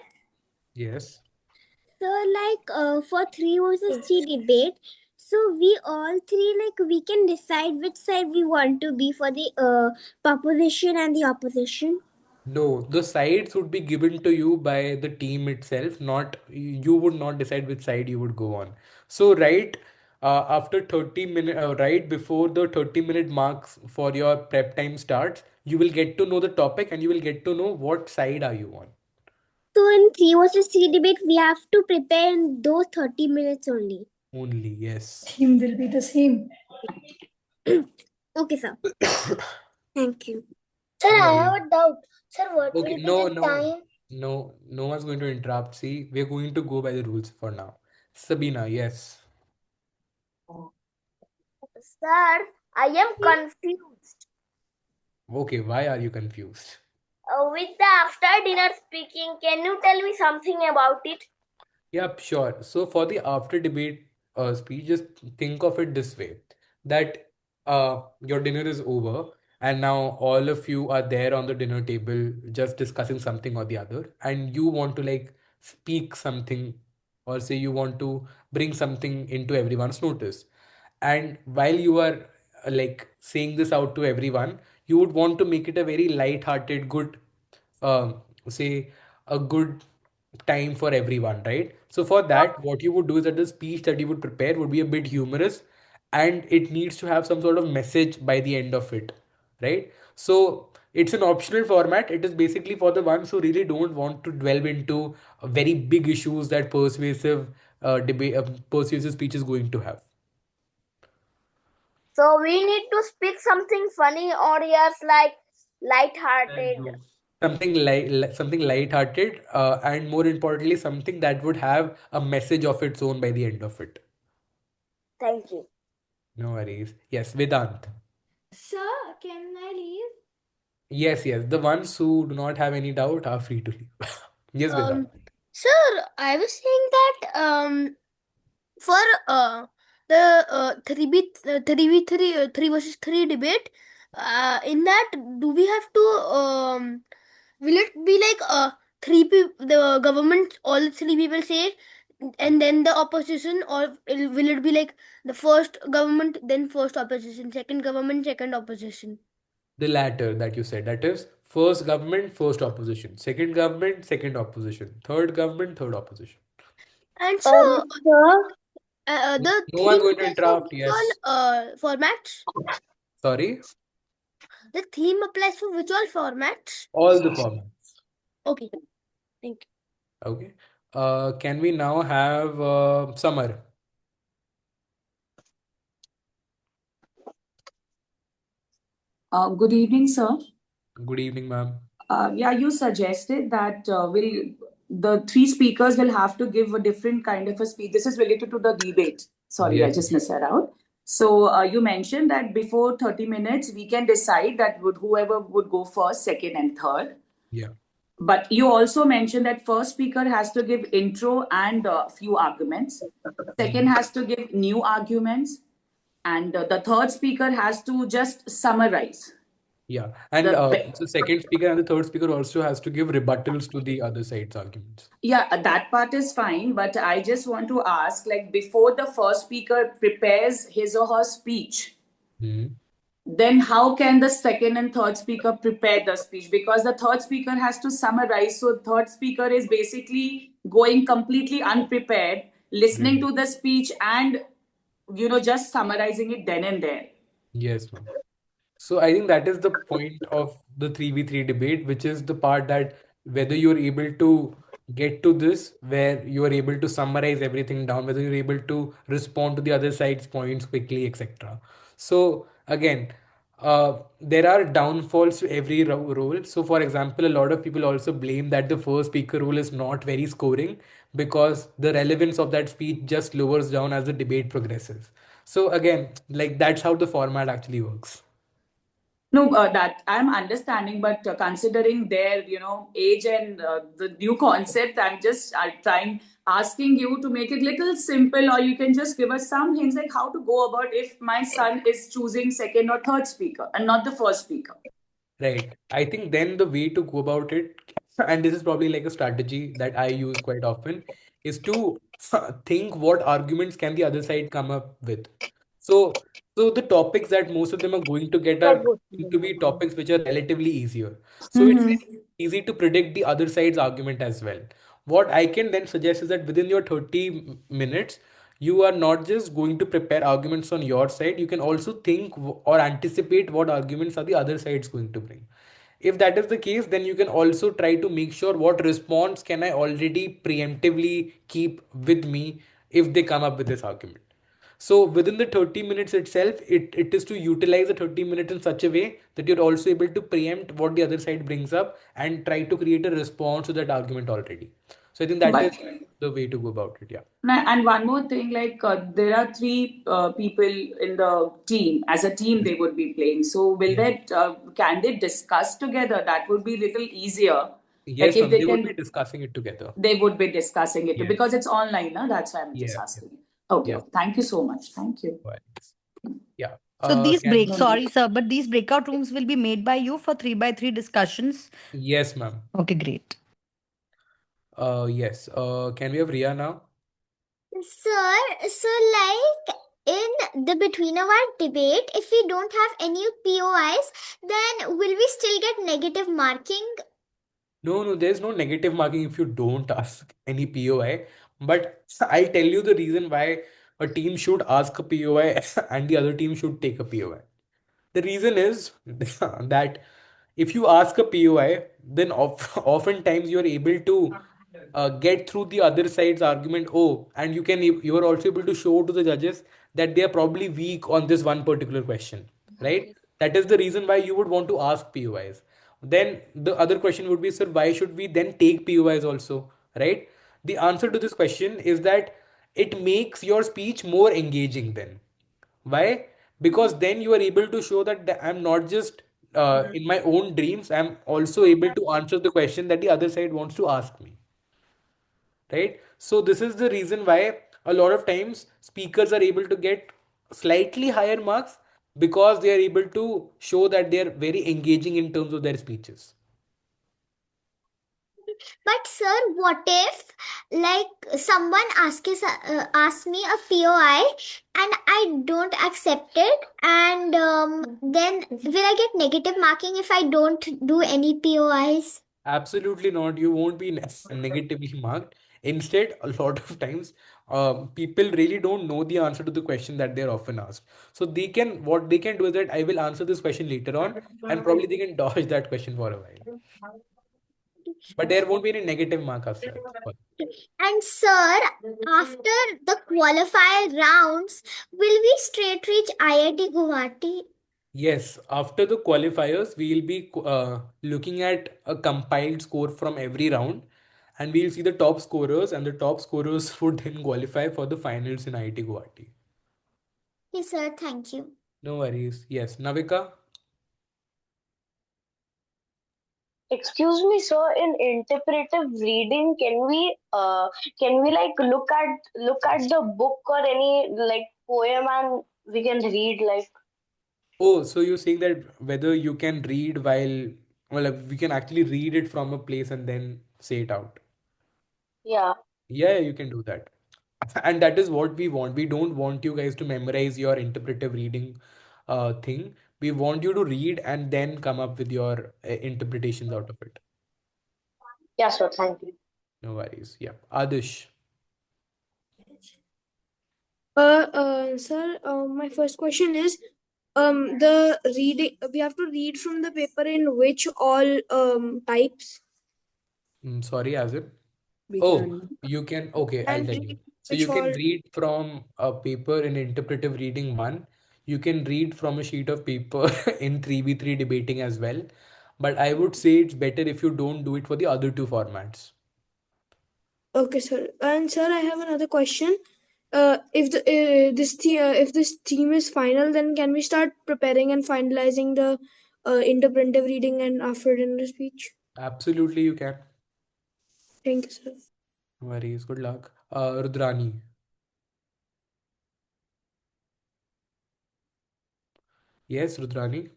Yes. so like for three versus three debate, so we all three like we can decide which side we want to be for the proposition and the opposition. No, the sides would be given to you by the team itself, not you would not decide which side you would go on. So, right after 30 minutes, right before the 30-minute marks for your prep time starts, you will get to know the topic and you will get to know what side are you on. So in three versus three debate, we have to prepare in those 30 minutes only. Only, yes. Theme will be the same. Okay, sir. Thank you. Sir, No I worries. have a doubt. Sir, what Okay, will be no, the no, time? no, no one's going to interrupt. See, we're going to go by the rules for now. Sabina, yes. Sir, I am confused. Okay, why are you confused? With the after dinner speaking, can you tell me something about it? Yep, sure. So for the after debate speech, just think of it this way, that your dinner is over and now all of you are there on the dinner table just discussing something or the other, and you want to like speak something or say you want to bring something into everyone's notice. And while you are like saying this out to everyone, you would want to make it a very light-hearted, good, say, a good time for everyone, right? So for that, what you would do is that the speech that you would prepare would be a bit humorous, and it needs to have some sort of message by the end of it, right? So it's an optional format. It is basically for the ones who really don't want to delve into very big issues that persuasive speech is going to have. So we need to speak something funny or yes, like light-hearted. Something light-hearted, and more importantly, something that would have a message of its own by the end of it. Thank you. No worries. Yes, Vedant. Sir, can I leave? Yes, yes. The ones who do not have any doubt are free to leave. Yes, Vedant. Sir, I was saying that for the 3v3 3 versus 3 debate, in that do we have to will it be like three people, the government, all three people say, and then the opposition, or will it be like the first government, then first opposition, second government, second opposition? The latter that you said, that is first government, first opposition, second government, second opposition, third government, third opposition. And so Sir, the No one theme going to applies for interrupt. which Yes. all formats? Sorry. The theme applies for which all formats? All the formats. Okay, thank you. Okay. Can we now have Summer? Good evening, sir. Good evening, ma'am. Yeah, you suggested that the three speakers will have to give a different kind of a speech. This is related to the debate. Sorry, I Yes. just missed that out. So you mentioned that before 30 minutes, we can decide that whoever would go first, second, and third. Yeah. But you also mentioned that first speaker has to give intro and a few arguments. Second has to give new arguments. And the third speaker has to just summarize. Yeah. And The the second speaker and the third speaker also has to give rebuttals to the other side's arguments. Yeah, that part is fine, but I just want to ask, like, before the first speaker prepares his or her speech, Hmm. then how can the second and third speaker prepare the speech? Because the third speaker has to summarize. So third speaker is basically going completely unprepared, listening Right. to the speech and just summarizing it then and there. Yes, ma'am. So I think that is the point of the 3v3 debate, which is the part that whether you're able to get to this, where you are able to summarize everything down, whether you're able to respond to the other side's points quickly, etc. So again, there are downfalls to every role. So for example, a lot of people also blame that the first speaker role is not very scoring because the relevance of that speech just lowers down as the debate progresses. So again, like that's how the format actually works. No, that I'm understanding, but considering their, age and the new concept, I'm just trying asking you to make it little simple, or you can just give us some hints like how to go about if my son is choosing second or third speaker and not the first speaker. Right. I think then the way to go about it, and this is probably like a strategy that I use quite often, is to think what arguments can the other side come up with. So, so the topics that most of them are going to get are going to be topics which are relatively easier. So it's Mm-hmm. very easy to predict the other side's argument as well. What I can then suggest is that within your 30 minutes, you are not just going to prepare arguments on your side, you can also think or anticipate what arguments are the other side's going to bring. If that is the case, then you can also try to make sure what response can I already preemptively keep with me if they come up with this argument. So within the 30 minutes itself, it is to utilize the 30 minutes in such a way that you're also able to preempt what the other side brings up and try to create a response to that argument already. So I think that is But the way to go about it. Yeah. and one more thing, like there are three people in the team. As a team, they would be playing. So will Yeah. that can they discuss together? That would be little easier. Like Yes, if ma'am. they They would be can, discussing it together. they would be discussing it Yes. because it's online. No? That's why I'm just Yeah. Yeah. asking. Okay, Yeah. okay. Thank you so much. Thank you. Right. Yeah. So these Can sorry, sir, but these breakout rooms will be made by you for 3 by 3 discussions. Yes, ma'am. Okay, great. Yes. Can we have Ria now? Sir, so like in the between our debate, if we don't have any POIs, then will we still get negative marking? No, there's no negative marking if you don't ask any POI. But I'll tell you the reason why a team should ask a POI and the other team should take a POI. The reason is that if you ask a POI, then oftentimes you are able to get through the other side's argument. Oh, and you are also able to show to the judges that they are probably weak on this one particular question, right? That is the reason why you would want to ask POIs. Then the other question would be, sir, why should we then take POIs also, right? The answer to this question is that it makes your speech more engaging then. Why? Because then you are able to show that I'm not just in my own dreams, I'm also able to answer the question that the other side wants to ask me, right? So this is the reason why a lot of times speakers are able to get slightly higher marks because they are able to show that they are very engaging in terms of their speeches. But sir, what if like someone asks me a POI and I don't accept it, and then will I get negative marking if I don't do any POIs? Absolutely not. You won't be negatively marked. Instead, a lot of times, people really don't know the answer to the question that they're often asked. So what they can do is that I will answer this question later on, and probably they can dodge that question for a while. But there won't be any negative mark as such. And sir, after the qualifier rounds, will we straight reach IIT Guwahati? Yes, after the qualifiers, we'll be looking at a compiled score from every round, and we'll see the top scorers, and the top scorers would then qualify for the finals in IIT Guwahati. Yes, sir. Thank you. No worries. Yes, Navika. Excuse me, sir. In interpretive reading, can we like look at the book or any like poem and we can read like Oh, so you're saying that whether you can read well, like, we can actually read it from a place and then say it out. yeah. Yeah, you can do that. And that is what we want. We don't want you guys to memorize your interpretive reading thing. We want you to read and then come up with your interpretations out of it. Yeah, sir. Thank you. No worries. Yeah. Adish. Sir, my first question is, the reading we have to read from the paper in which all types? Sorry, as in? Oh, you can. Okay, I'll And tell you. So which you can all? read from a paper in interpretive reading one. You can read from a sheet of paper in 3v3 debating as well. But I would say it's better if you don't do it for the other two formats. Okay, sir. And sir, I have another question. If this theme is final, then can we start preparing and finalizing the interpretive reading and after dinner speech? Absolutely, you can. Thank you, sir. No worries. Good luck. Rudrani. Yes, Rudrani.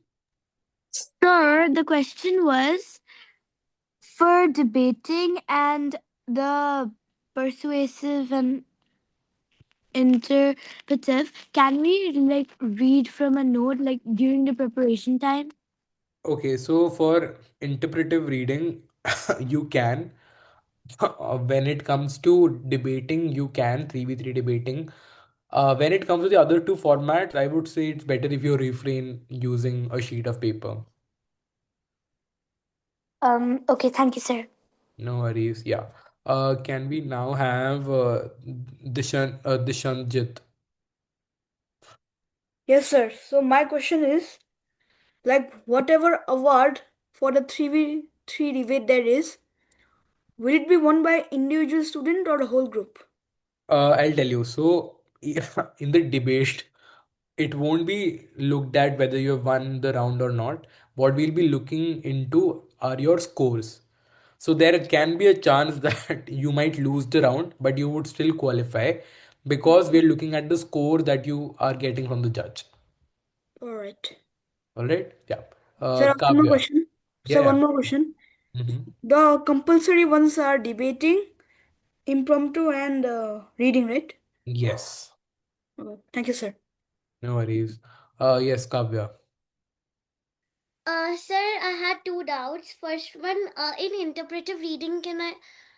Sir, the question was for debating and the persuasive and interpretive, can we like read from a note like during the preparation time? Okay, so for interpretive reading, you can. When it comes to debating, you can 3v3 debating. When it comes to the other two formats, I would say it's better if you refrain using a sheet of paper. Okay, thank you, sir. No worries. Yeah. Can we now have Dishanjit? Yes, sir. So my question is, like, whatever award for the 3v3 debate there is, will it be won by individual student or the whole group? I'll tell you. So, in the debate, it won't be looked at whether you have won the round or not. What we'll be looking into are your scores. So, there can be a chance that you might lose the round, but you would still qualify because we're looking at the score that you are getting from the judge. All right. All right? Yeah. Sir, one more Kavya. question. Yeah, Sir, yeah. one more question. Mhm. The compulsory ones are debating, impromptu, and reading, right? Yes. Thank you, sir. No worries. Yes, Kavya. Sir, I had two doubts. First one, in interpretive reading, can I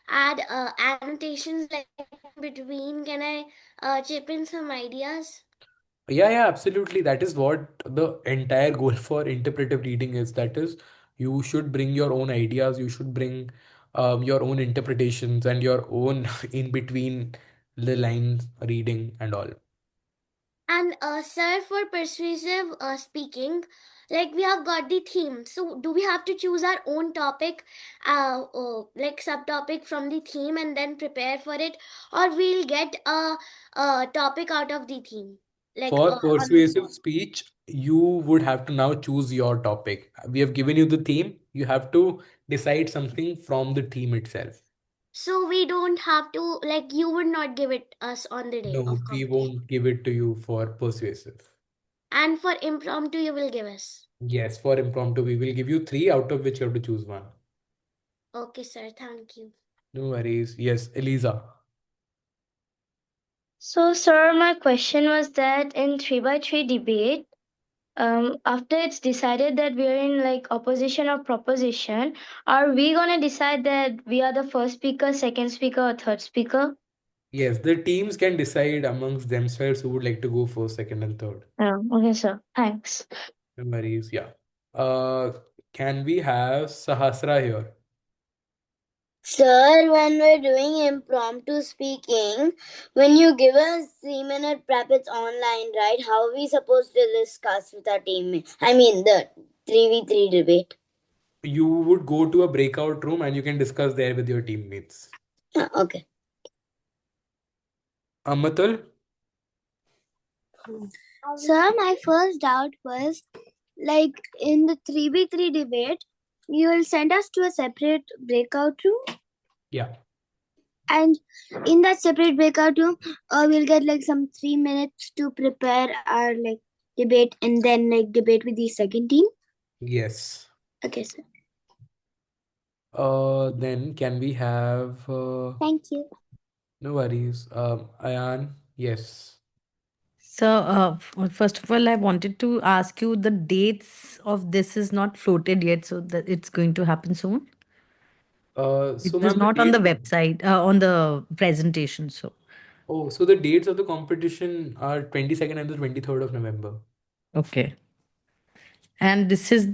add annotations like between? Can I chip in some ideas? Yeah, absolutely. That is what the entire goal for interpretive reading is. That is, you should bring your own ideas, you should bring your own interpretations and your own in between the lines reading and all. And sir, for persuasive speaking, like we have got the theme. So do we have to choose our own topic, like subtopic from the theme and then prepare for it, or we'll get a topic out of the theme, like For on the persuasive spot? speech, you would have to now choose your topic. We have given you the theme. You have to decide something from the theme itself. So we don't have to, like, you would not give it us on the day No, of we competition. won't give it to you for persuasive. And for impromptu, you will give us. Yes, for impromptu, we will give you three out of which you have to choose one. Okay, sir. Thank you. No worries. Yes, Eliza. So, sir, my question was that in 3 by 3 debate, after it's decided that we're in like opposition or proposition, are we gonna decide that we are the first speaker, second speaker, or third speaker? Yes, the teams can decide amongst themselves who would like to go first, second, and third. Okay, sir. Thanks. No worries. Yeah. Uh, can we have Sahasra here? Sir, when we're doing impromptu speaking, when you give us 3 minute prep, it's online, right? How are we supposed to discuss with our teammates? I mean, the 3v3 debate. You would go to a breakout room and you can discuss there with your teammates. Okay. Amatul? Sir, my first doubt was like in the 3v3 debate, you will send us to a separate breakout room, Yeah. and in that separate breakout room, we'll get like some 3 minutes to prepare our like debate and then like debate with the second team. Yes. Okay, sir. Then can we have Thank you. no worries. Ayan? Yes. So, first of all, I wanted to ask you the dates of this is not floated yet, so that it's going to happen soon. So It is ma'am, the not on the date. website, on the presentation. So, Oh, so the dates of the competition are 22nd and the 23rd of November. okay. And this is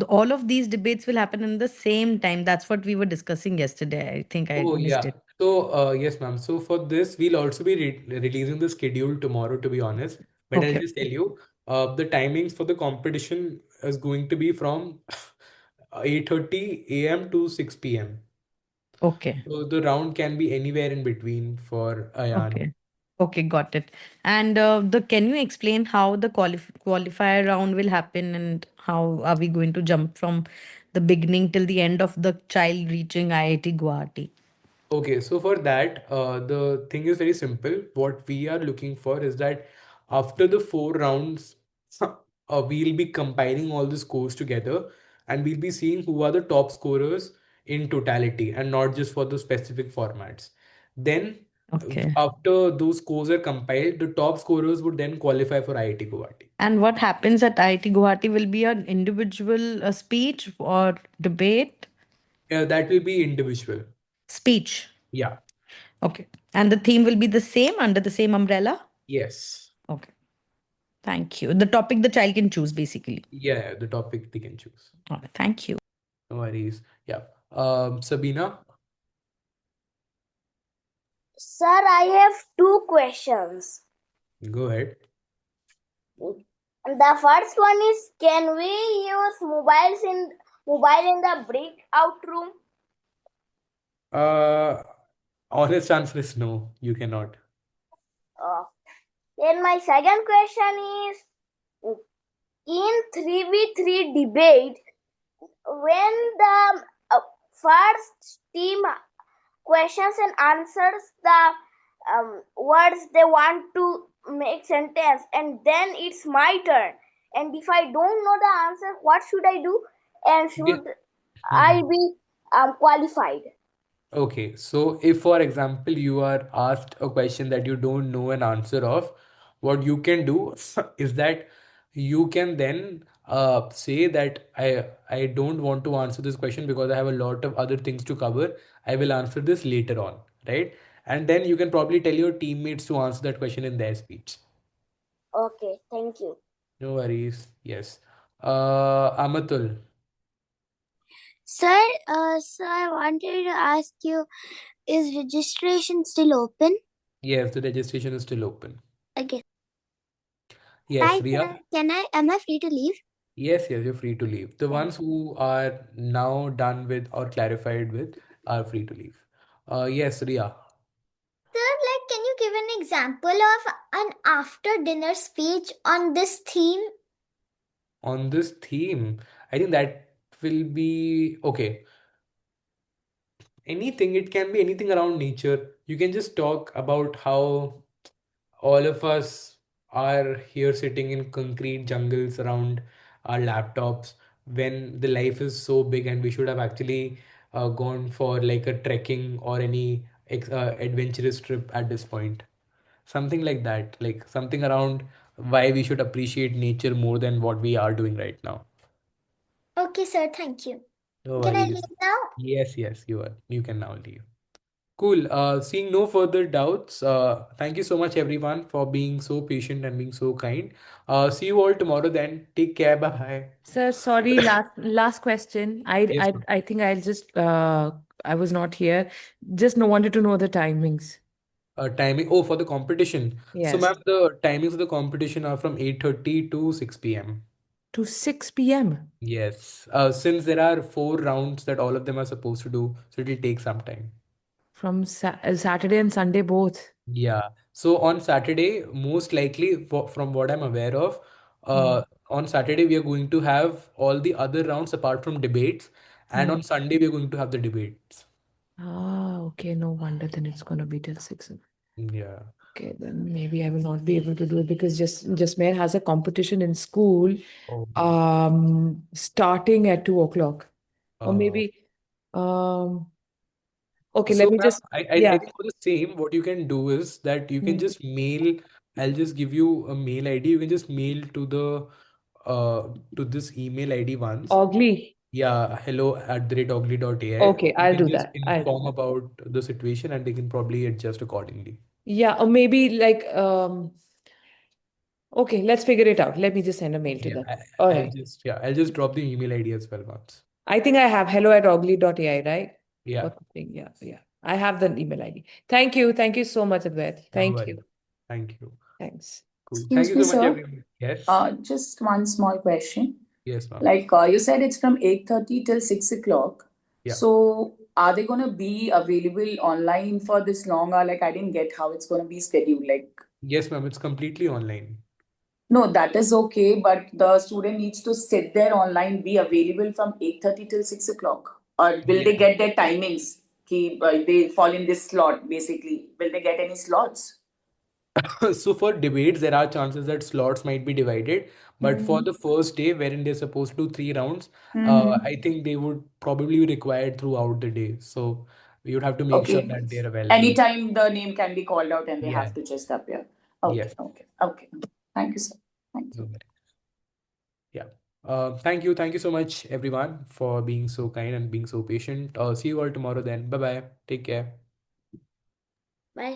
all of these debates will happen in the same time. That's what we were discussing yesterday. I think I Oh, missed yeah. it. So, yes, ma'am. So for this, we'll also be releasing the schedule tomorrow, to be honest. But I'll Okay. just tell you, the timings for the competition is going to be from 8:30 a.m. to 6 p.m. Okay. So the round can be anywhere in between for Ayan. Okay. Okay, got it. And the can you explain how the qualifier round will happen and how are we going to jump from the beginning till the end of the child reaching IIT Guwahati? Okay, so for that, the thing is very simple. What we are looking for is that after the four rounds, we'll be compiling all the scores together and we'll be seeing who are the top scorers in totality and not just for the specific formats. Then, Okay. after those scores are compiled, the top scorers would then qualify for IIT Guwahati. And what happens at IIT Guwahati will be an individual speech or debate? That will be individual. Speech. Yeah. Okay. And the theme will be the same under the same umbrella? Yes. Okay. Thank you. The topic the child can choose basically. Yeah, the topic they can choose. Okay, thank you. No worries. Yeah. Sabina? Sir, I have two questions. Go ahead. The first one is, can we use mobile in the breakout room? Honest answer is no, you cannot. Then my second question is, in 3v3 debate, when the first team questions and answers the words they want to make sentence, and then it's my turn, and if I don't know the answer, what should I do, and should Okay. I be qualified? Okay, so if, for example, you are asked a question that you don't know an answer of, what you can do is that you can then say that I don't want to answer this question because I have a lot of other things to cover. I will answer this later on, right? And then you can probably tell your teammates to answer that question in their speech. Okay, thank you. No worries. Yes. Amatul. Sir, so I wanted to ask you, is registration still open? Yes, the registration is still open. Okay. Yes, Hi, Ria. sir. Am I free to leave? Yes, yes, you're free to leave. The ones who are now done with or clarified with are free to leave. Yes, Ria. Sir, like, can you give an example of an after dinner speech on this theme? On this theme, I think that will be okay. Anything, it can be anything around nature. You can just talk about how all of us are here sitting in concrete jungles around our laptops when the life is so big and we should have actually gone for like a trekking or any adventurous trip at this point. Something like that, like something around why we should appreciate nature more than what we are doing right now. Okay, sir, thank you. No Can I worries. leave now? Yes, yes, you are. You can now leave. Cool. Seeing no further doubts, thank you so much, everyone, for being so patient and being so kind. See you all tomorrow then. Take care. Bye bye. Sir, sorry, last question. Yes, ma'am. I think I'll just I was not here. Just wanted to know the timings. Timing. Oh, for the competition. So, Yes. ma'am, the timings of the competition are from 8:30 to 6 p.m. To 6 p.m. Yes. Since there are 4 rounds that all of them are supposed to do, so it will take some time. From Saturday and Sunday both. Yeah. So on Saturday, most likely, from what I'm aware of, Hmm. on Saturday we are going to have all the other rounds apart from debates, and Hmm. on Sunday we are going to have the debates. Ah, okay. No wonder then it's gonna be till 6. Yeah. Okay, then maybe I will not be able to do it because Jasmeer has a competition in school, Oh. starting at 2 o'clock. Or Uh, maybe, um, okay, so let me ma'am, just, I yeah. think for the same, what you can do is that you can Hmm. just mail. I'll just give you a mail ID. You can just mail to this email ID once. Ugly. Yeah, hello@ogly.ai. Okay, You I'll can do just that. I'll do inform that. about the situation and they can probably adjust accordingly. Yeah, or maybe like, okay, let's figure it out. Let me just send a mail to Yeah, them. All I'll right. just drop the email ID as well once. I think I have hello@ogly.ai, right? Or Yeah, something. Yeah, yeah. I have the email ID. Thank you. Thank you so much, Advait. no Thank worries. you. Thank you. Thanks. Cool. Thank Excuse you me, so much, sir. everyone. Yes. Just one small question. Yes, ma'am. Like you said, it's from 8:30 till 6 o'clock. Yeah. So are they gonna be available online for this long hour? Like I didn't get how it's gonna be scheduled. Like Yes, ma'am. It's completely online. no, that is okay, but the student needs to sit there online, be available from 8:30 till 6 o'clock. Or will Yeah. they get their timings? They fall in this slot basically. Will they get any slots? So for debates, there are chances that slots might be divided, but for Mm-hmm. the first day, wherein they're supposed to do 3 rounds, Mm-hmm. I think they would probably be required throughout the day. So we would have to make sure Okay. that they're available. Anytime the name can be called out and they Yeah. have to just appear. Okay, Yes. okay, okay. Thank you, sir. Thank No you. worries. Yeah. Thank you so much, everyone, for being so kind and being so patient. See you all tomorrow then. Bye bye. Take care.